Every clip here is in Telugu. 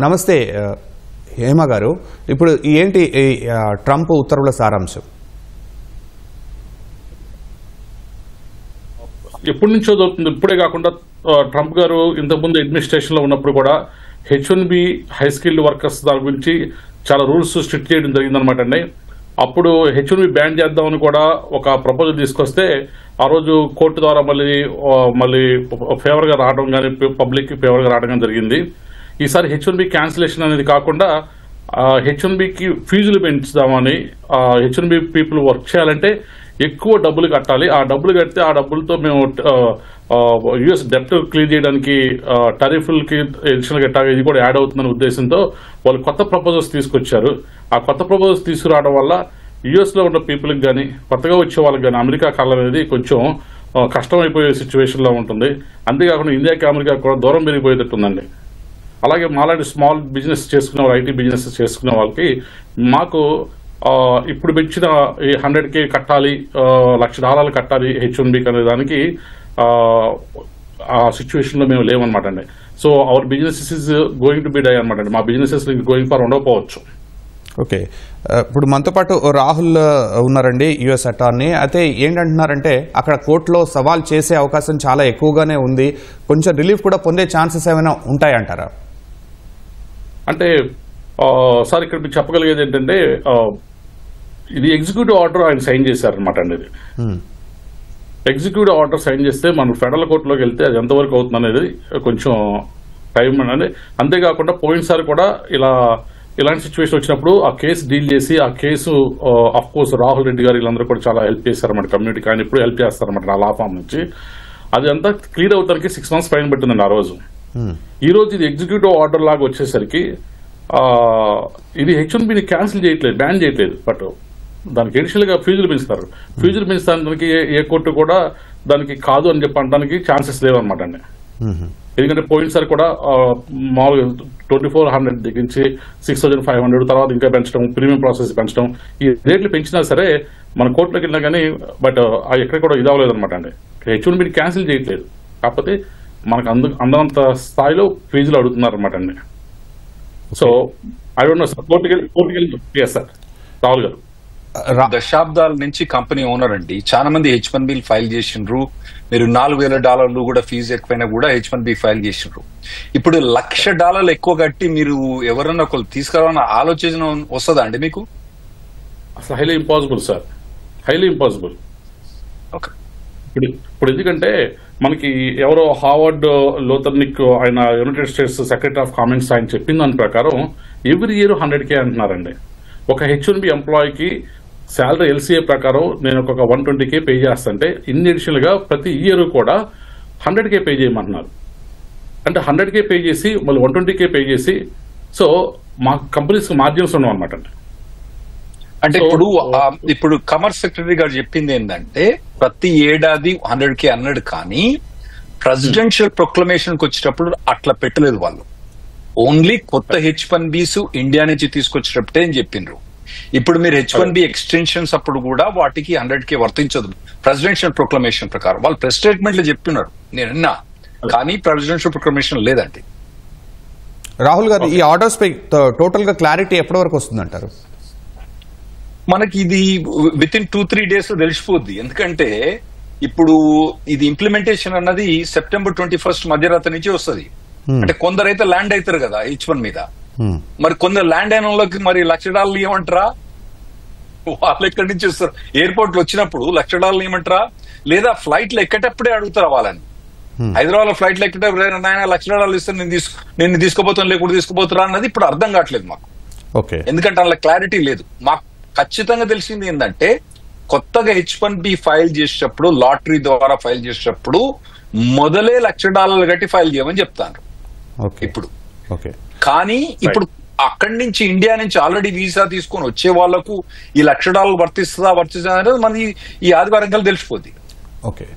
నమస్తే హేమ గారు, ఇప్పుడు ఏంటి ట్రంప్ ఉత్తర్వుల సారాంశం? ఎప్పటి నుంచో దొరుకుతుంది. ఇప్పుడే కాకుండా ట్రంప్ గారు ఇంతకుముందు అడ్మినిస్ట్రేషన్ లో ఉన్నప్పుడు కూడా H1B హై స్కిల్డ్ వర్కర్స్ దాని గురించి చాలా రూల్స్ స్ట్రిక్ట్ చేయడం జరిగిందనమాట అండి. అప్పుడు H1B బ్యాన్ చేద్దామని కూడా ఒక ప్రపోజల్ తీసుకొస్తే ఆ రోజు కోర్టు ద్వారా మళ్ళీ ఫేవర్ గా రావడం కానీ పబ్లిక్ ఫేవర్ గా రావడం కానీ జరిగింది. ఈసారి H1B క్యాన్సిలేషన్ అనేది కాకుండా H1Bకి ఫీజులు పెంచుదామని, H1B పీపుల్ వర్క్ చేయాలంటే ఎక్కువ డబ్బులు కట్టాలి, ఆ డబ్బులు కడితే ఆ డబ్బులతో మేము యుఎస్ డెప్ట్ క్లియర్ చేయడానికి టారిఫ్లకి ఎడిషనల్ గా ఇది కూడా యాడ్ అవుతుందనే ఉద్దేశంతో వాళ్ళు కొత్త ప్రపోజల్స్ తీసుకొచ్చారు. ఆ కొత్త ప్రపోజల్స్ తీసుకురావడం వల్ల యుఎస్ లో ఉన్న పీపుల్కి కానీ కొత్తగా వచ్చే వాళ్ళకి కానీ అమెరికా కాలం అనేది కొంచెం కష్టమైపోయే సిచ్యువేషన్ లో ఉంటుంది. అంతేకాకుండా ఇండియాకి అమెరికా కూడా దూరం పెరిగిపోయేటట్టుందండి. అలాగే మాలాంటి స్మాల్ బిజినెస్ చేసుకునే వాళ్ళు, ఐటీ బిజినెస్ చేసుకునే వాళ్ళకి మాకు ఇప్పుడు పెంచిన $100K కట్టాలి, $1,00,000 కట్టాలి H1B అనే దానికి ఆ సిచ్యువేషన్ లో మేము లేవన్నమాట అండి. So our businesses is going to be die అనమాట అండి. మా బిజినెసెస్ గోయింగ్ ఫర్ ఉండకపోవచ్చు. ఓకే, ఇప్పుడు మనతో పాటు రాహుల్ ఉన్నారండి, యుఎస్ అటార్నీ. అయితే ఏంటంటున్నారంటే అక్కడ కోర్టులో సవాల్ చేసే అవకాశం చాలా ఎక్కువగానే ఉంది, కొంచెం రిలీఫ్ కూడా పొందే ఛాన్సెస్ ఏమైనా ఉంటాయంటారా? అంటే సార్ ఇక్కడ మీకు చెప్పగలిగేది ఏంటంటే ఇది ఎగ్జిక్యూటివ్ ఆర్డర్ ఆయన సైన్ చేశారనమాట అండి. ఇది ఎగ్జిక్యూటివ్ ఆర్డర్ సైన్ చేస్తే మనం ఫెడరల్ కోర్టులోకి వెళ్తే అది ఎంతవరకు అవుతుంది అనేది కొంచెం టైం అనేది. అంతేకాకుండా పోయినసారి కూడా ఇలాంటి సిచ్యువేషన్ వచ్చినప్పుడు ఆ కేసు డీల్ చేసి ఆ case of course Rahul Reddy గారు వీళ్ళందరూ కూడా చాలా హెల్ప్ చేశారన్నమాట కమ్యూనిటీకి. ఆయన ఇప్పుడు హెల్ప్ చేస్తారన్నమాట ఆ లా ఫామ్ నుంచి. అది అంతా క్లియర్ అవుతానికి 6 months ఫైన్ పెట్టిందండి ఆ రోజు. ఈ రోజు ఇది ఎగ్జిక్యూటివ్ ఆర్డర్ లాగా వచ్చేసరికి ఇది H1Bని క్యాన్సిల్ చేయట్లేదు, బ్యాన్ చేయట్లేదు, బట్ దానికి అడిషనల్ గా ఫీజులు పెంచుతారు. ఫీజులు పెంచడానికి ఏ కోర్టు కూడా దానికి కాదు అని చెప్పడానికి ఛాన్సెస్ లేవన్నమాట అండి. ఎందుకంటే పోయినసారి కూడా మామూలుగా 2400 దగ్గర నుంచి 6500 తర్వాత ఇంకా పెంచడం, ప్రీమియం ప్రాసెస్ పెంచడం, ఈ రేట్లు పెంచినా సరే మన కోర్టులోకి వెళ్ళినా కానీ బట్ ఎక్కడ కూడా ఇది అవ్వలేదు అనమాట అండి. H1Bని క్యాన్సిల్ చేయట్లేదు, కాకపోతే మనకు అందనంత స్థాయిలో ఫీజులు అడుగుతున్నారు అనమాట అండి. So I don't know sir, కోర్టుకి సార్ రాహుల్ గారు దశాబ్దాల నుంచి కంపెనీ ఓనర్ అండి. చాలా మంది H1B ఫైల్ చేసిండ్రు. మీరు $4,000 కూడా ఫీజు ఎక్కువైనా కూడా H1B ఫైల్ చేసిండ్రు. ఇప్పుడు $1,00,000 ఎక్కువ కట్టి మీరు ఎవరన్నా ఒకరు తీసుకురావాలన్న ఆలోచన వస్తుందా అండి మీకు? అసలు highly impossible sir, highly impossible. Okay, ఇప్పుడు ఎందుకంటే మనకి ఎవరో హార్వర్డ్ లోతర్నిక్ ఆయన United states secretary of commerce ఆయన చెప్పిన దాని ప్రకారం ఎవ్రీ ఇయర్ $100K అంటున్నారండి. ఒక H1B ఎంప్లాయీకి శాలరీ LCA ప్రకారం నేను ఒక 120K పే చేస్తుంటే ఇన్ అడిషనల్ గా ప్రతి ఇయర్ కూడా $100K పే చేయమంటున్నారు. అంటే $100K పే చేసి మళ్ళీ 120K పే చేసి, సో మా కంపెనీస్ మార్జిన్స్ ఉండవు అనమాట అండి. అంటే ఇప్పుడు కామర్స్ సెక్రటరీ గారు చెప్పింది ఏంటంటే ప్రతి ఏడాది 100K అన్నాడు, కానీ ప్రెసిడెన్షియల్ ప్రొక్లమేషన్ కి వచ్చేటప్పుడు అట్లా పెట్టలేదు వాళ్ళు. ఓన్లీ కొత్త H1Bs ఇండియా నుంచి తీసుకొచ్చేటప్పుడే అని చెప్పిండ్రు. ఇప్పుడు మీరు H1B ఎక్స్టెన్షన్స్ అప్పుడు కూడా వాటికి 100K వర్తించదు ప్రెసిడెన్షియల్ ప్రొక్లమేషన్ ప్రకారం. వాళ్ళు ప్రెస్ స్టేట్మెంట్ లో చెప్తున్నారు, నేను విన్నా, కానీ ప్రెసిడెన్షియల్ ప్రొక్లమేషన్ లేదండి. రాహుల్ గారు, ఈ ఆర్డర్స్ పై టోటల్ గా క్లారిటీ ఎప్పటి వరకు వస్తుందంటారు? మనకి ఇది విత్ ఇన్ 2-3 days లో తెలిసిపోద్ది. ఎందుకంటే ఇప్పుడు ఇది ఇంప్లిమెంటేషన్ అన్నది September 21st మధ్యరాత్రి నుంచి వస్తుంది. అంటే కొందరైతే ల్యాండ్ అవుతారు కదా H1 మీద, మరి కొందరు ల్యాండ్ అయిన వాళ్ళకి మరి $1,00,000 ఇవ్వమంటారా? వాళ్ళు ఎక్కడి నుంచి వస్తారు? ఎయిర్పోర్ట్ లో వచ్చినప్పుడు $1,00,000 ఇవ్వమంటారా, లేదా ఫ్లైట్ లో ఎక్కేటప్పుడే అడుగుతారా వాళ్ళని? హైదరాబాద్ లో ఫ్లైట్ లో ఎక్కేటప్పుడు నాయన $1,00,000 ఇస్తే నేను తీసుకోపోతాను లేకుండా తీసుకోపోతారా అన్నది ఇప్పుడు అర్థం కావట్లేదు మాకు. ఎందుకంటే అందులో క్లారిటీ లేదు. మాకు ఖచ్చితంగా తెలిసింది ఏంటంటే కొత్తగా H1B ఫైల్ చేసేటప్పుడు, లాటరీ ద్వారా ఫైల్ చేసేటప్పుడు మొదలే $1,00,000 కట్టి ఫైల్ చేయమని చెప్తాను ఇప్పుడు. కానీ ఇప్పుడు అక్కడి నుంచి ఇండియా నుంచి ఆల్రెడీ వీసా తీసుకొని వచ్చే వాళ్లకు ఈ $1,00,000 వర్తిస్తుందా అనేది మనకి ఈ ఆదివారం కల్లా తెలిసిపోద్ది. ఓకే,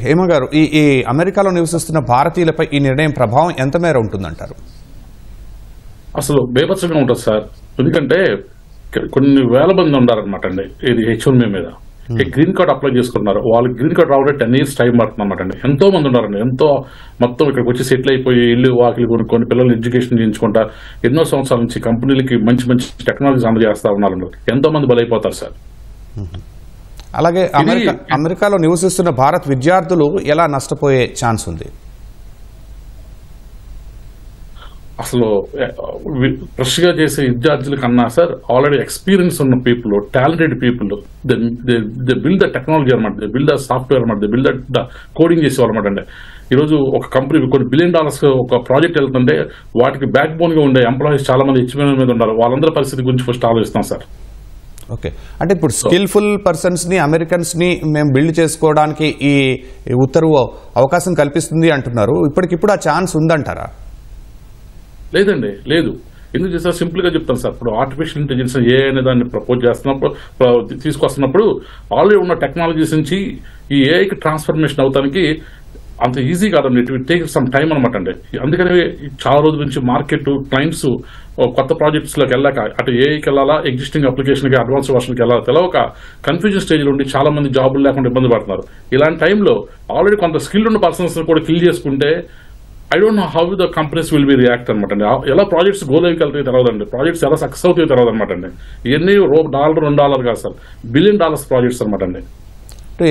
హేమ గారు, ఈ అమెరికాలో నివసిస్తున్న భారతీయులపై ఈ నిర్ణయం ప్రభావం ఎంత మేర ఉంటుందంటారు? అసలు బేభత్సంగా ఉంటుంది సార్. ఎందుకంటే కొన్ని వేల మంది ఉన్నారనమాట అండి ఇది H1B మీద. గ్రీన్ కార్డ్ అప్లై చేసుకున్నారు. వాళ్ళకి గ్రీన్ కార్డ్ రావడం 10 years టైం పడుతుంది అనమాట అండి. ఎంతో మంది ఉన్నారండి, ఎంతో మొత్తం ఇక్కడికి వచ్చి సెటిల్ అయిపోయి ఇల్లు వాకిలు కొనుక్కొని పిల్లలు ఎడ్యుకేషన్ చేయించుకుంటా ఎన్నో సంవత్సరాల నుంచి కంపెనీలకి మంచి మంచి టెక్నాలజీస్ అందజేస్తా ఉన్నారు. ఎంతో మంది బలైపోతారు సార్. అలాగే అమెరికాలో నివసిస్తున్న భారత్ విద్యార్థులు ఎలా నష్టపోయే ఛాన్స్ ఉంది? అసలు ఫ్రెష్ గా చేసే విద్యార్థుల కన్నా సార్ ఆల్రెడీ ఎక్స్పీరియన్స్ ఉన్న people, talented people, they build the technology అనమాట, దే బిల్డ్ ద సాఫ్ట్వేర్ అనమాట, దే బిల్డ్ ద కోడింగ్ చేసేవాళ్ళు అనమాట అండి. ఈరోజు ఒక కంపెనీ కొన్ని $1 billion ఒక ప్రాజెక్ట్ వెళ్తుంటే వాటికి బ్యాక్ బోన్ గా ఉండే ఎంప్లాయీస్ చాలా మంది హెచ్ఎంఎల్ మీద ఉన్నారు. వాళ్ళందరి పరిస్థితి గురించి ఫస్ట్ ఆలోచిస్తాం సార్. ఓకే, అంటే ఇప్పుడు స్కిల్ఫుల్ పర్సన్స్ ని, అమెరికన్స్ ని మేము బిల్డ్ చేసుకోవడానికి ఈ ఉత్తర్వు అవకాశం కల్పిస్తుంది అంటున్నారు. ఇప్పటికిప్పుడు ఆ ఛాన్స్ ఉందంటారా? లేదండి, లేదు. ఎందుకు చేస్తారు? సింపుల్ గా చెప్తాను సార్. ఇప్పుడు ఆర్టిఫిషియల్ ఇంటెలిజెన్స్ ఏ అనే దాన్ని ప్రపోజ్ చేస్తున్నప్పుడు, తీసుకొస్తున్నప్పుడు ఆల్రెడీ ఉన్న టెక్నాలజీస్ నుంచి ఈ ఏఐకి ట్రాన్స్ఫర్మేషన్ అవడానికి అంత ఈజీ కాదండి. It will take some time అనమాట అండి. అందుకని చాలా రోజుల నుంచి మార్కెట్ క్లయింట్స్ కొత్త ప్రాజెక్ట్స్ లోకి వెళ్ళాక అటు ఏఐకి వెళ్ళాలా, ఎగ్జిస్టింగ్ అప్లికేషన్ కి అడ్వాన్స్ వర్షన్కి వెళ్ళాలా తెలవక కన్ఫ్యూజన్ స్టేజ్ లో ఉండి చాలా మంది జాబులు లేకుండా ఇబ్బంది పడుతున్నారు. ఇలాంటి టైంలో ఆల్రెడీ కొంత స్కిల్ ఉన్న పర్సన్స్ కూడా కిల్ చేసుకుంటే I don't know how the companies will be react అనమాట అండి. ఎలా ప్రాజెక్ట్స్ గోల్ అయికి వెళ్తాయి తెలియదండి, ప్రాజెక్ట్స్ ఎలా సక్సెస్ అవుతాయో తెలియదు అనమాట అండి. ఇవన్నీ $1, $2 కాదు సార్, $1 billion ప్రాజెక్ట్స్ అనమాట అండి.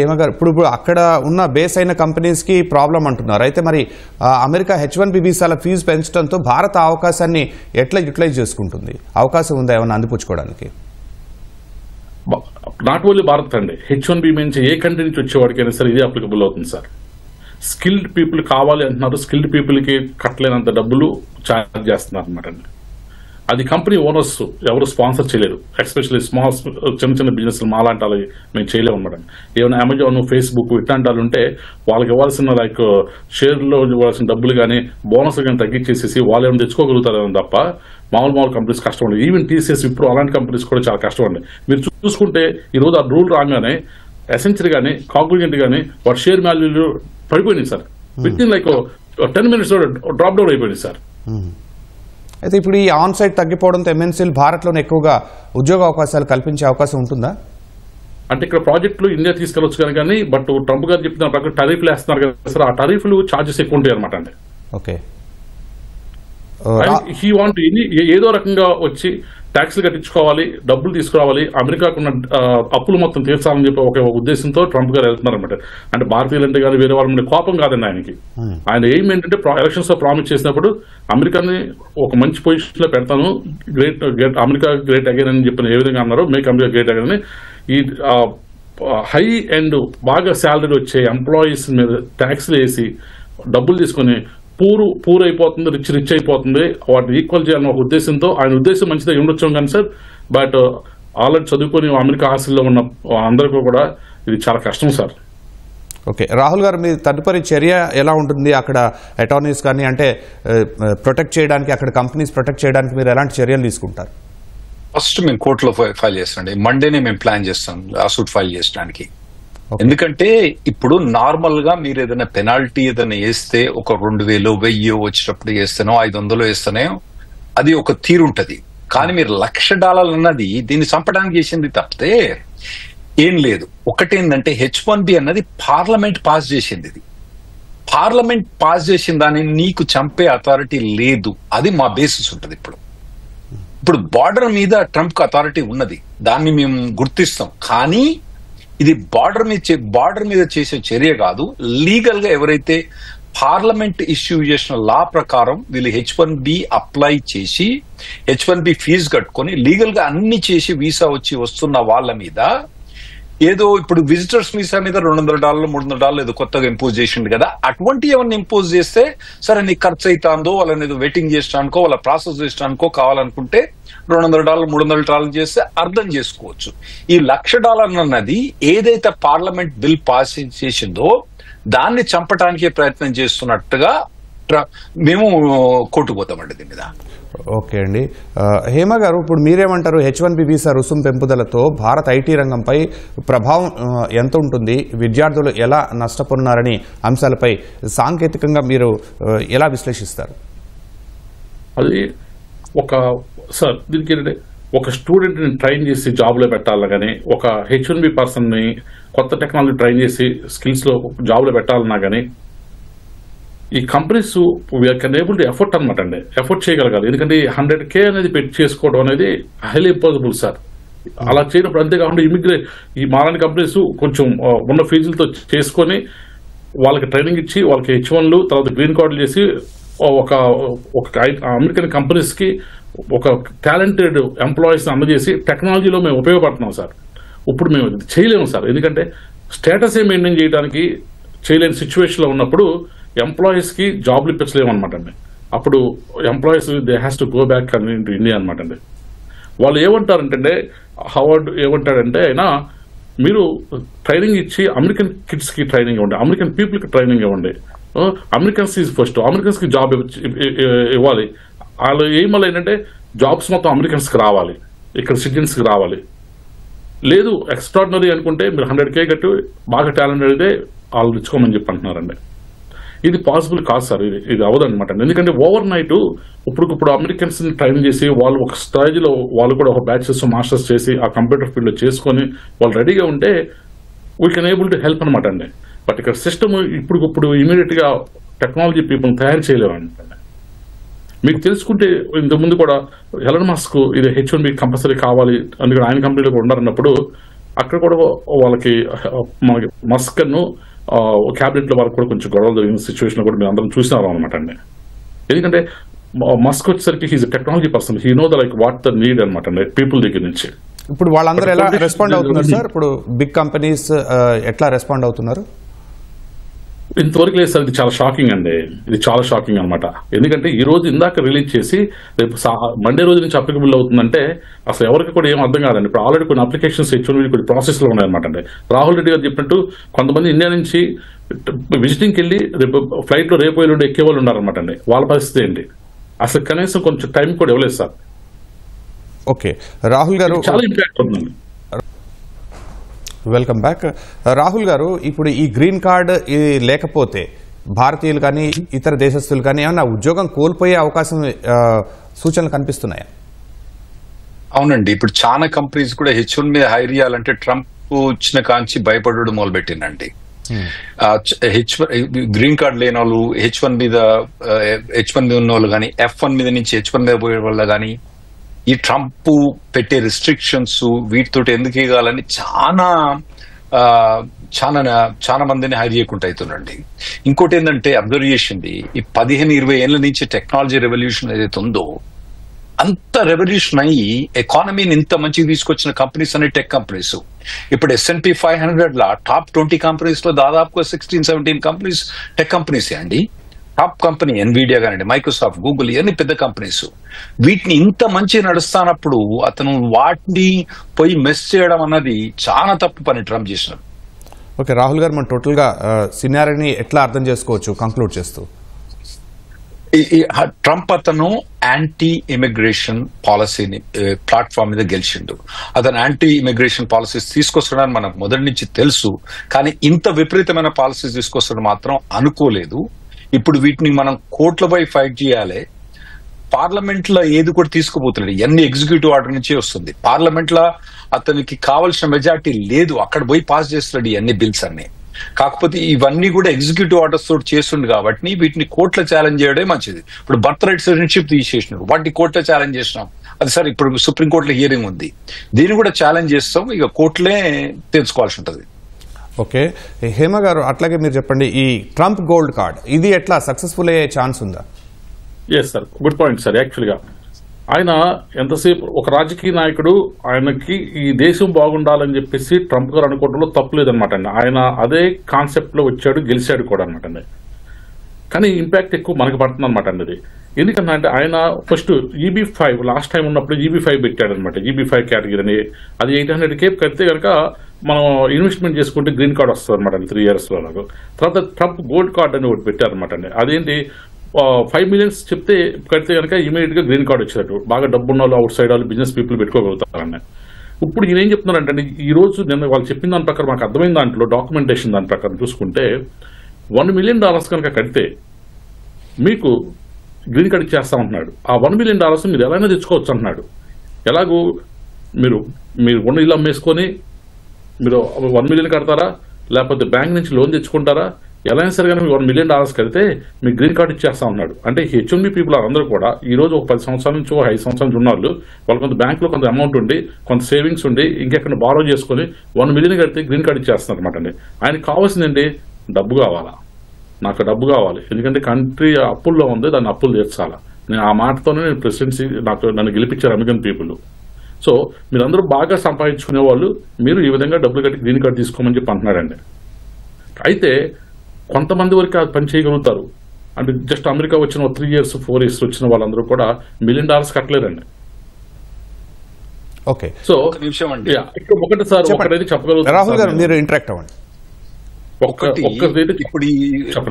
ఏమగారు, ఇప్పుడు అక్కడ ఉన్న బేస్ అయిన కంపెనీస్ కి ప్రాబ్లం అంటున్నారు. అయితే మరి అమెరికా H1B వీసాల ఫీజు పెంచడంతో భారత అవకాశాన్ని ఎట్లా యూటిలైజ్ చేసుకుంటుంది? అవకాశం ఉందా ఏమన్నా అందిపుచ్చుకోవడానికి? నాట్ ఓన్లీ భారత్ అండి, H1B నుంచి ఏ కంట్రీ నుంచి వచ్చేవాడికైనా సరే ఇదే అప్లికబుల్ అవుతుంది సార్. స్కిల్డ్ పీపుల్ కావాలి అంటున్నారు, స్కిల్డ్ పీపుల్కి కట్టలేనంత డబ్బులు ఛార్జ్ చేస్తున్నారు అనమాట అండి. అది కంపెనీ ఓనర్స్ ఎవరు స్పాన్సర్ చేయలేరు. ఎస్పెషల్లీ స్మాల్ చిన్న చిన్న బిజినెస్ మాలాంటి వాళ్ళకి మేము చేయలేము అనమాట. ఏమైనా అమెజాన్, ఫేస్బుక్ ఇట్లాంటి వాళ్ళు ఉంటే వాళ్ళకి ఇవ్వాల్సిన లైక్ షేర్లో ఇవ్వాల్సిన డబ్బులు కానీ బోనస్ కానీ తగ్గించేసేసి వాళ్ళు ఏమైనా తెచ్చుకోగలుగుతారేమో తప్ప మామూలు కంపెనీస్ కష్టం ఉండదు. ఈవెన్ టీసీఎస్ ఇప్పుడు అలాంటి కంపెనీస్ కూడా చాలా కష్టం అండి. మీరు చూసుకుంటే ఈరోజు ఆ రూల్ రాగానే ఎసెంచర్ కానీ కాగ్నిజెంట్ కానీ వాటి షేర్ వాల్యూలు పడిపోయినాయి sir. With in like 10 minutes drop down అయిపోయింది సార్. అయితే ఇప్పుడు ఈ ఆన్ సైట్ తగ్గిపోవడంతో ఎంఎన్సీలు భారత్లోనే ఎక్కువగా ఉద్యోగ అవకాశాలు కల్పించే అవకాశం ఉంటుందా? అంటే ఇక్కడ ప్రాజెక్టులు ఇండియా తీసుకెళ్ళొచ్చు కానీ బట్ ట్రంప్ గారు చెప్పిన ప్రకారం టరీఫ్లు వేస్తున్నారు కదా సార్, ఆ టరీఫ్లు ఛార్జెస్ ఎక్కువ ఉంటాయి అనమాట అండి. ఓకే, హీ వాంట్ ఏదో రకంగా వచ్చి ట్యాక్స్లు కట్టించుకోవాలి, డబ్బులు తీసుకురావాలి, అమెరికాకున్న అప్పులు మొత్తం తీర్చాలని చెప్పి ఒక ఉద్దేశంతో ట్రంప్ గారు వెళ్తున్నారు అనమాట. అంటే భారతీయులంటే కానీ వేరే వాళ్ళ మీద కోపం కాదండి ఆయనకి. ఆయన ఏం ఏంటంటే ఎలక్షన్స్ లో ప్రామిస్ చేసినప్పుడు అమెరికాని ఒక మంచి పొజిషన్ లో పెడతాను, అమెరికా గ్రేట్ అగైన్ అని చెప్పిన ఏ విధంగా అన్నారు, మేక్ అమెరికా గ్రేట్ అగైన్ అని. ఈ హై అండ్ బాగా శాలరీ వచ్చే ఎంప్లాయీస్ మీద ట్యాక్స్లు వేసి డబ్బులు తీసుకుని పూర్ అయిపోతుంది, రిచ్ అయిపోతుంది, వాటిని ఈక్వల్ చేయాలన్న ఒక ఉద్దేశంతో, ఆయన ఉద్దేశం మంచిదే ఉండొచ్చాం కానీ సార్, బట్ ఆల్రెడీ చదువుకొని అమెరికా హాస్టల్లో ఉన్న అందరికీ కూడా ఇది చాలా కష్టం సార్. ఓకే, రాహుల్ గారు, మీ తదుపరి చర్య ఎలా ఉంటుంది? అక్కడ అటార్నీస్ కానీ అంటే ప్రొటెక్ట్ చేయడానికి, అక్కడ కంపెనీస్ ప్రొటెక్ట్ చేయడానికి మీరు ఎలాంటి చర్యలు తీసుకుంటారు? ఫస్ట్ మేము కోర్టులో ఫైల్ చేస్తాండి. మండేనే మేము ప్లాన్ చేస్తాం లాసూట్ ఫైల్ చేయడానికి. ఎందుకంటే ఇప్పుడు నార్మల్ గా మీరు ఏదైనా పెనాల్టీ ఏదైనా వేస్తే ఒక 2000, 1000 వచ్చేటప్పుడు వేస్తానో, 500 వేస్తానో అది ఒక తీరు ఉంటది. కానీ మీరు $1,00,000 అన్నది దీన్ని చంపడానికి చేసింది తప్పితే ఏం లేదు. ఒకటేంటంటే H1B అన్నది పార్లమెంట్ పాస్ చేసింది. ఇది పార్లమెంట్ పాస్ చేసిన దాన్ని నీకు చంపే అథారిటీ లేదు. అది మా బేసిస్ ఉంటది. ఇప్పుడు బార్డర్ మీద ట్రంప్ అథారిటీ ఉన్నది, దాన్ని మేము గుర్తిస్తాం. కానీ ఇది బార్డర్ మీద చేసే చర్య కాదు. లీగల్ గా ఎవరైతే పార్లమెంట్ ఇష్యూ చేసిన లా ప్రకారం వీళ్ళు H1B అప్లై చేసి H1B ఫీజు కట్టుకొని లీగల్ గా అన్ని చేసి వీసా వచ్చి వస్తున్న వాళ్ళ మీద ఏదో ఇప్పుడు విజిటర్స్ వీసా మీద $200, $300 ఏదో కొత్తగా ఇంపోజ్ చేసిండు కదా, అటువంటి ఏమన్నా ఇంపోజ్ చేస్తే సరే నీకు ఖర్చు అవుతుందో, వాళ్ళని ఏదో వెయిటింగ్ చేసడానికో, వాళ్ళ ప్రాసెస్ చేసడానికో కావాలనుకుంటే $200, $300 చేస్తే అర్థం చేసుకోవచ్చు. ఈ $1,00,000 అన్నది ఏదైతే పార్లమెంట్ బిల్ పాస్ చేసిందో దాన్ని చంపటానికే ప్రయత్నం చేస్తున్నట్టుగా మేము కొట్టుకుపోతామండి దీని మీద. ఓకే అండి, హేమ గారు, ఇప్పుడు మీరేమంటారు? H1B వీసా రుసుం పెంపుదలతో భారత ఐటీ రంగంపై ప్రభావం ఎంత ఉంటుంది? విద్యార్థులు ఎలా నష్టపోతున్నారని అంశాలపై సాంకేతికంగా మీరు ఎలా విశ్లేషిస్తారు? అది ఒక సార్ దీనికి ఏంటంటే ఒక స్టూడెంట్ని ట్రైన్ చేసి జాబ్లో పెట్టాలన్నా కానీ, ఒక H1B పర్సన్ని కొత్త టెక్నాలజీ ట్రైన్ చేసి స్కిల్స్లో జాబ్లో పెట్టాలన్నా కానీ, ఈ companies can able to effort అనమాట అండి, ఎఫర్ట్ చేయగలగాలి. ఎందుకంటే 100K అనేది పెట్టి చేసుకోవడం అనేది హైలీ ఇంపాసిబుల్ సార్. అలా చేయనప్పుడు అంతేకాకుండా ఈ మాలాంటి కంపెనీస్ కొంచెం ఉన్న ఫీజులతో చేసుకొని వాళ్ళకి ట్రైనింగ్ ఇచ్చి వాళ్ళకి H1లు తర్వాత గ్రీన్ కార్డులు చేసి ఒక అమెరికన్ కంపెనీస్కి ఒక టాలెంటెడ్ ఎంప్లాయీస్ అందజేసి టెక్నాలజీలో మేము ఉపయోగపడుతున్నాం సార్. ఇప్పుడు మేము చేయలేము సార్, ఎందుకంటే స్టేటసే మెయింటైన్ చేయడానికి చేయలేని సిచ్యువేషన్లో ఉన్నప్పుడు ఎంప్లాయీస్కి జాబ్లు ఇప్పించలేము అనమాట అండి. అప్పుడు employees they has to go back to India అనమాట అండి. వాళ్ళు ఏమంటారంటే హవార్డ్ ఏమంటాడంటే అయినా మీరు ట్రైనింగ్ ఇచ్చి అమెరికన్ కిడ్స్కి ట్రైనింగ్ ఇవ్వండి, అమెరికన్ పీపుల్కి ట్రైనింగ్ ఇవ్వండి, అమెరికన్స్ ఈజ్ ఫస్ట్, అమెరికన్స్కి జాబ్ ఇవ్వాలి. వాళ్ళు ఏమల్ల ఏంటంటే జాబ్స్ మొత్తం అమెరికన్స్కి రావాలి, ఇక్కడ సిటిజన్స్కి రావాలి. లేదు ఎక్స్ట్రాడినరీ అనుకుంటే మీరు 100K కట్టి బాగా టాలెంట్ అయితే వాళ్ళు తెచ్చుకోమని చెప్పి అంటున్నారండి. ఇది పాసిబుల్ కాదు సార్, ఇది అవ్వదన్నమాట. ఎందుకంటే ఓవర్ నైట్ ఇప్పుడు అమెరికన్స్ని ట్రైన్ చేసి వాళ్ళు ఒక స్టేజ్లో వాళ్ళు కూడా ఒక బ్యాచెస్ మాస్టర్స్ చేసి ఆ కంప్యూటర్ ఫీల్డ్లో చేసుకొని వాళ్ళు రెడీగా ఉంటే we can able to help అనమాట అండి. బట్ ఇక్కడ సిస్టమ్ ఇప్పుడు ఇమీడియట్గా టెక్నాలజీ పీపుల్ని తయారు చేయలేమండి. మీకు తెలుసుకుంటే ఇంతకుముందు కూడా ఎలన్ మస్క్ ఇది H1B కంపల్సరీ కావాలి అందుకని ఆయన కంపెనీలో కూడా ఉన్నారన్నప్పుడు అక్కడ కూడా వాళ్ళకి మనకి మస్క్ అను క్యాబినెట్లో వాళ్ళకి కూడా కొంచెం గొడవలు జరిగిన సిచ్యువేషన్ కూడా మీరు అందరం చూసినారు అనమాట అండి. ఎందుకంటే మస్క్ వచ్చేసరికి he's technology person, he know the like what the need అనమాట అండి పీపుల్ దగ్గర నుంచి. ఇప్పుడు వాళ్ళందరూ ఎలా రెస్పాండ్ అవుతున్నారు సార్? ఇప్పుడు బిగ్ కంపెనీస్ ఎట్లా రెస్పాండ్ అవుతున్నారు? ఇంతవరకు లేదు సార్, ఇది చాలా షాకింగ్ అండి, ఇది చాలా షాకింగ్ అనమాట. ఎందుకంటే ఈ రోజు ఇందాక రిలీజ్ చేసి రేపు మండే రోజు నుంచి అప్లికబుల్ అవుతుందంటే అసలు ఎవరికి కూడా ఏం అర్థం కాదండి. ఇప్పుడు ఆల్రెడీ కొన్ని అప్లికేషన్స్ H1B కొన్ని ప్రాసెస్లో ఉన్నాయన్నమాట అండి. రాహుల్ రెడ్డి గారు చెప్పినట్టు కొంతమంది ఇండియా నుంచి విజిటింగ్కి వెళ్ళి రేపు ఫ్లైట్లో రేపు ఎల్లుండి ఎక్కే వాళ్ళు ఉన్నారనమాట అండి. వాళ్ళ పరిస్థితి ఏంటి? అసలు కనీసం కొంచెం టైం కూడా ఇవ్వలేదు సార్. ఓకే రాహుల్ గారు, చాలా ఇంపాక్ట్ అవుతుందండి. Welcome back. రాహుల్ గారు, ఇప్పుడు ఈ గ్రీన్ కార్డ్ ఇది లేకపోతే భారతీయులు కానీ ఇతర దేశస్తులు కానీ ఏమన్నా ఉద్యోగం కోల్పోయే అవకాశం సూచనలు కనిపిస్తున్నాయా? అవునండి, ఇప్పుడు చాలా కంపెనీస్ కూడా H1 మీద హైర్ చేయాలంటే ట్రంప్ వచ్చిన కాంచి భయపడడం మొదలుపెట్టిందండి. గ్రీన్ కార్డ్ లేని వాళ్ళు H1 మీద ఉన్న వాళ్ళు కానీ F1 మీద నుంచి H1 మీద పోయే వాళ్ళ కానీ ఈ ట్రంప్ పెట్టే రిస్ట్రిక్షన్స్ వీటితోటి ఎందుకు ఇవ్వాలని చాలా మందిని హైర్ చేయకుండా అవుతుందండి. ఇంకోటి ఏంటంటే అబ్జర్వ్ చేసింది, ఈ 15-20 ఏళ్ల నుంచి టెక్నాలజీ రెవల్యూషన్ ఏదైతే ఉందో అంత రెవల్యూషన్ అయ్యి ఎకానమీని ఇంత మంచిగా తీసుకొచ్చిన కంపెనీస్ అనే టెక్ కంపెనీస్. ఇప్పుడు S&P 500 లా టాప్ 20 కంపెనీస్ లో దాదాపుగా 16-17 కంపెనీస్ టెక్ కంపెనీసే అండి. టాప్ కంపెనీ ఎన్విడియా కానివ్వండి, మైక్రోసాఫ్ట్, గూగుల్, ఇవన్నీ పెద్ద కంపెనీస్. వీటిని ఇంత మంచి నడుస్తున్నప్పుడు అతను వాటిని పోయి మెస్ చేయడం అన్నది చాలా తప్పు పని ట్రంప్ చేసినారు. ఓకే రాహుల్ గారు, మనం టోటల్ గా సినారీని ఎట్లా అర్థం చేసుకోవచ్చు కంక్లూడ్ చేస్తూ? ట్రంప్ అతను యాంటీ ఇమిగ్రేషన్ పాలసీని ప్లాట్ఫామ్ మీద గెలిచిండు. అతను యాంటీ ఇమిగ్రేషన్ పాలసీస్ తీసుకొస్తున్నాడని మనకు మొదటి నుంచి తెలుసు, కానీ ఇంత విపరీతమైన పాలసీస్ తీసుకొస్తాడు మాత్రం అనుకోలేదు. ఇప్పుడు వీటిని మనం కోర్టులపై ఫైట్ చేయాలి. పార్లమెంట్ లో ఏది కూడా తీసుకుపోతున్నాడు, ఎన్ని ఎగ్జిక్యూటివ్ ఆర్డర్ నుంచే వస్తుంది. పార్లమెంట్ లో అతనికి కావాల్సిన మెజార్టీ లేదు, అక్కడ పోయి పాస్ చేస్తున్నాడు అన్ని బిల్స్ అన్ని. కాకపోతే ఇవన్నీ కూడా ఎగ్జిక్యూటివ్ ఆర్డర్స్ తోటి చేస్తుండు కాబట్టి వీటిని కోర్టులో ఛాలెంజ్ చేయడమే మంచిది. ఇప్పుడు బర్త్ రైట్ సిటిజన్షిప్ తీసేసినారు, వాటిని కోర్టులో ఛాలెంజ్ చేసినాం. అది సరే, ఇప్పుడు సుప్రీంకోర్టులో హియరింగ్ ఉంది, దీన్ని కూడా ఛాలెంజ్ చేస్తాం, ఇక కోర్టులే తెలుసుకోవాల్సి ఉంటుంది. ఓకే హేమ గారు, అట్లాగే మీరు చెప్పండి, ఈ ట్రంప్ గోల్డ్ కార్డ్ ఇది ఎట్లా సక్సెస్ఫుల్ అయ్యే ఛాన్స్ ఉందా? Yes sir, good point sir. యాక్చువల్గా ఆయన ఎంతసేపు ఒక రాజకీయ నాయకుడు, ఆయనకి ఈ దేశం బాగుండాలని చెప్పేసి ట్రంప్ గారు అనుకోవడంలో తప్పు లేదనమాట అండి. ఆయన అదే కాన్సెప్ట్ లో వచ్చాడు, గెలిచాడు కూడా అనమాట అండి. కానీ ఇంపాక్ట్ ఎక్కువ మనకు పడుతుంది అనమాట అండి అది. ఎందుకంటే ఆయన ఫస్ట్ EB-5 లాస్ట్ టైం ఉన్నప్పుడు EB-5 పెట్టాడు అనమాట. EB-5 కేటగిరీ అని, అది 800K కడితే కనుక మనం ఇన్వెస్ట్మెంట్ చేసుకుంటే గ్రీన్ కార్డ్ వస్తుంది అనమాట అండి 3 years లో. తర్వాత ట్రంప్ గోల్డ్ కార్డ్ అని ఒకటి పెట్టారు అనమాట అండి. అదేంటి 5 million చెప్తే కడితే కనుక ఇమీడియట్ గా గ్రీన్ కార్డ్ వచ్చేటట్టు, బాగా డబ్బున్న వాళ్ళు అవుట్ సైడ్ వాళ్ళు బిజినెస్ పీపుల్ పెట్టుకోగలుగుతారని. ఇప్పుడు ఈయన ఏం చెప్తున్నారంటే, ఈ రోజు నేను వాళ్ళు చెప్పిన దాని ప్రకారం మాకు అర్థమైన దాంట్లో డాక్యుమెంటేషన్ దాని ప్రకారం చూసుకుంటే $1 million కనుక కడితే మీకు గ్రీన్ కార్డ్ ఇచ్చేస్తామంటున్నాడు. ఆ $1 million మీరు ఎలా తెచ్చుకోవచ్చు అంటున్నాడు. ఎలాగూ మీరు ఉన్న ఇల్లు అమ్మేసుకొని మీరు 1 మిలియన్ కడతారా, లేకపోతే బ్యాంక్ నుంచి లోన్ తెచ్చుకుంటారా, ఎలా అయినా సరే కానీ $1 మిలియన్ కడితే మీకు గ్రీన్ కార్డు ఇచ్చేస్తా ఉన్నాడు. అంటే H1B పీపుల్ అందరూ కూడా ఈ రోజు ఒక 10 సంవత్సరాల నుంచి 5 సంవత్సరాల నుంచి ఉన్న వాళ్ళు కొంత బ్యాంకులో కొంత అమౌంట్ ఉండి, కొంత సేవింగ్స్ ఉండి, ఇంకెక్కడ బారో చేసుకుని 1 మిలియన్ కడితే గ్రీన్ కార్డు ఇచ్చేస్తున్నారు అనమాట అండి. ఆయనకు కావాల్సిందండి డబ్బు కావాలా, నాకు డబ్బు కావాలి, ఎందుకంటే కంట్రీ అప్పుల్లో ఉంది, దాన్ని అప్పులు తీర్చాలా. నేను ఆ మాటతోనే నేను ప్రెసిడెన్సీ నన్ను గెలిపించారు అమెరికన్ పీపుల్. సో మీరందరూ బాగా సంపాదించుకునే వాళ్ళు మీరు ఈ విధంగా డబ్బులు కట్టి గ్రీన్ కార్డు తీసుకోమని చెప్పి అంటున్నారండి. అయితే కొంతమంది వరకు అది పని చేయగలుగుతారు. అంటే జస్ట్ అమెరికా వచ్చిన 3 years 4 years వచ్చిన వాళ్ళందరూ కూడా $1 మిలియన్ కట్టలేరండి. ఓకే, సో ఒకటి సార్ ఒకటైతే చెప్పగలుగుతారు. రాహుల్ గారు మీరు ఇంటరాక్ట్ అవ్వండి. ఇప్పుడు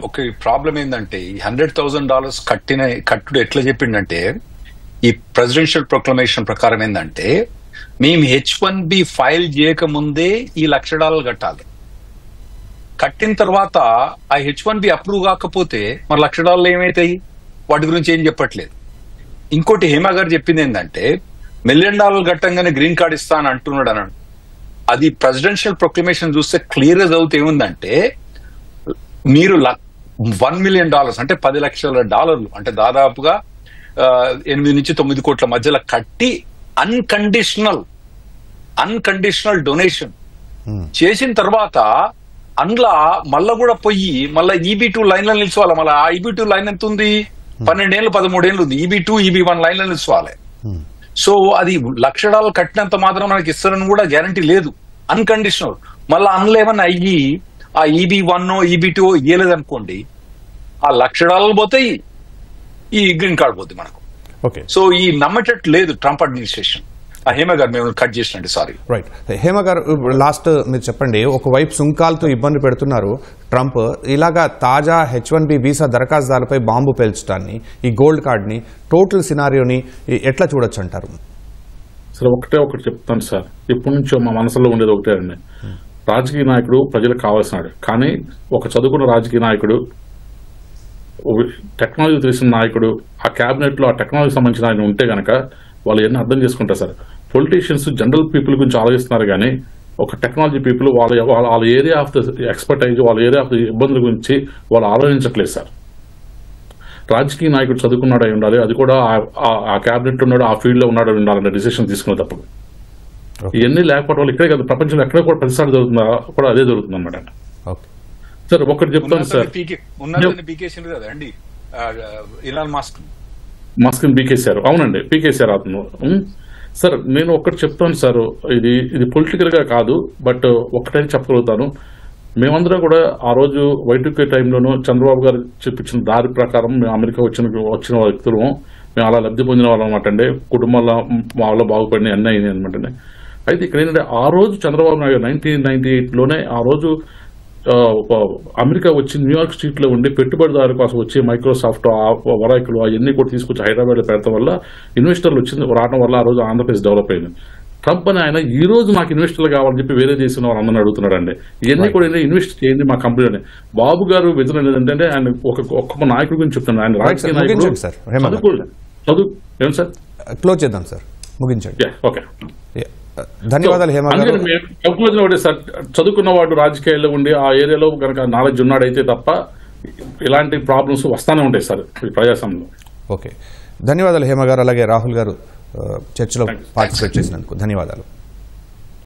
ఒక ప్రాబ్లం ఏంటంటే $100,000 కట్టుడు ఎట్లా చెప్పిండంటే, ఈ ప్రెసిడెన్షియల్ ప్రొక్లమేషన్ ప్రకారం ఏంటంటే మేము H1B ఫైల్ చేయకముందే ఈ $1,00,000 కట్టాలి. కట్టిన తర్వాత ఆ H1B అప్రూవ్ కాకపోతే మరి $1,00,000 ఏమైతాయి, వాటి గురించి ఏం చెప్పట్లేదు. ఇంకోటి హేమ గారు చెప్పింది ఏంటంటే $1 మిలియన్ కట్టంగానే గ్రీన్ కార్డ్ ఇస్తా అని అంటున్నాడు అన్నాడు. అది ప్రెసిడెన్షియల్ ప్రొక్లమేషన్ చూస్తే క్లియర్ గా చదివితే ఏముందంటే మీరు $1 మిలియన్ అంటే $10 లక్షల అంటే దాదాపుగా 8 నుంచి 9 కోట్ల మధ్యలో కట్టి అన్కండిషనల్ డొనేషన్ చేసిన తర్వాత అందులో మళ్ళా కూడా పోయి మళ్ళీ EB2 లైన్లో నిల్చోవాలి. మళ్ళీ ఆ EB2 లైన్ ఎంత ఉంది, 12 ఏళ్ళు 13 ఏళ్ళు ఉంది. EB2 EB1 లైన్లో నిల్చోవాలి. సో అది $1,00,000 కట్టినంత మాత్రం మనకి ఇస్తారని కూడా గ్యారంటీ లేదు, అన్కండిషనల్. మళ్ళీ అందులో ఏమన్నా అయ్యి ఆ EB1 EB2 ఇయ్యలేదు అనుకోండి, ఆ $1,00,000 పోతాయి, ఈ గ్రీన్ కార్డ్ పోతుంది మనకు. ఓకే, సో ఈ నమ్మేటట్టు లేదు ట్రంప్ అడ్మినిస్ట్రేషన్. హేమ గారు మేము కట్ చేసినండి, సారీ. రైట్, హేమ గారు లాస్ట్ మీరు చెప్పండి. ఒకవైపు సుంకాలతో ఇబ్బంది పెడుతున్నారు ట్రంప్, ఇలాగా తాజా H1B వీసా దరఖాస్తుదారులపై బాంబు పేల్చడాన్ని, ఈ గోల్డ్ కార్డ్ని, టోటల్ సినారియోని ఎట్లా చూడొచ్చు అంటారు? సార్ ఒకటి చెప్తాను సార్, ఇప్పటి నుంచో మా మనసులో ఉండేది ఒకటే అండి. రాజకీయ నాయకుడు ప్రజలకు కావాల్సినాడు, కానీ ఒక చదువుకున్న రాజకీయ నాయకుడు, టెక్నాలజీ తెలిసిన నాయకుడు, ఆ క్యాబినెట్ లో ఆ టెక్నాలజీ సంబంధించిన ఆయన ఉంటే గనక వాళ్ళు ఎన్ని అర్థం చేసుకుంటారు సార్. పొలిటీషియన్స్ జనరల్ పీపుల్ గురించి ఆలోచిస్తున్నారు, కానీ ఒక టెక్నాలజీ పీపుల్ వాళ్ళ ఏరియా ఆఫ్ ద ఎక్స్పర్టైజ్, వాళ్ళ ఏరియా ఆఫ్ ద ఇబ్బందుల గురించి వాళ్ళు ఆలోచించట్లేదు సార్. రాజకీయ నాయకుడు చదువుకున్నాడు అయి ఉండాలి, అది కూడా ఆ క్యాబినెట్ ఉన్నాడు, ఆ ఫీల్డ్ లో ఉన్నాడు ఉండాలనే డిసిషన్ తీసుకునేటప్పుడు. ఇవన్నీ లేకపోవడం వల్ల ఇక్కడే కాదు, ప్రపంచంలో ఎక్కడ కూడా ప్రతిసారి జరుగుతుందా కూడా అదే జరుగుతుంది అనమాట. సార్ ఒకటి చెప్తాను సార్, మస్క్ పీకేశారు. అవునండి, పీకేశారు అతను. సార్ నేను ఒకటి చెప్తాను సార్, ఇది పొలిటికల్ గా కాదు, బట్ ఒకటైనా చెప్పగలుగుతాను. మేమందరం కూడా ఆ రోజు Y2K టైంలోనూ చంద్రబాబు గారు చూపించిన దారి ప్రకారం మేము అమెరికా వచ్చిన వ్యక్తులు, మేము అలా లబ్ధి పొందిన వాళ్ళం అనమాట అండి. కుటుంబాల మా వల్ల బాగుపడినాయి అన్నీ అయినాయి అనమాట అండి. అయితే ఇక్కడ ఏంటంటే ఆ రోజు చంద్రబాబు నాయుడు 1998లోనే ఆ రోజు అమెరికా వచ్చి న్యూయార్క్ స్ట్రీట్ లో ఉండి పెట్టుబడిదారు కోసం వచ్చి మైక్రోసాఫ్ట్, వరాకులు అవన్నీ కూడా తీసుకొచ్చి హైదరాబాద్ లో పెడతాం వల్ల ఇన్వెస్టర్లు రావడం వల్ల ఆ రోజు ఆంధ్రప్రదేశ్ డెవలప్ అయింది. ట్రంప్ అని ఆయన ఈ రోజు మాకు ఇన్వెస్టర్లు కావాలని చెప్పి వేరే దేశం వాళ్ళు అందరిని అడుగుతున్నాడు అండి. ఇవన్నీ కూడా ఇన్వెస్ట్ చేయండి మా కంపెనీలోనే. బాబు గారు విజన్ ఏంటంటే ఆయన ఒక నాయకుడి గురించి చెప్తున్నాను, ఆయన రాజకీయ నాయకుడు. ఏం సార్ క్లోజ్ చేద్దాం సార్, ముగించండి. ఓకే, ధన్యవాదాలు హేమ గారు. కంక్లూజన్ ఒకటే సార్, చదువుకున్నవాడు రాజకీయాల్లో ఉండి ఆ ఏరియాలో కనుక నాలెడ్జ్ ఉన్నాడైతే తప్ప ఇలాంటి ప్రాబ్లమ్స్ వస్తానే ఉంటాయి సార్ ప్రజాస్వామ్యంలో. ఓకే, ధన్యవాదాలు హేమ గారు. అలాగే రాహుల్ గారు చర్చలో పార్టిసిపేట్ చేసినందుకు ధన్యవాదాలు.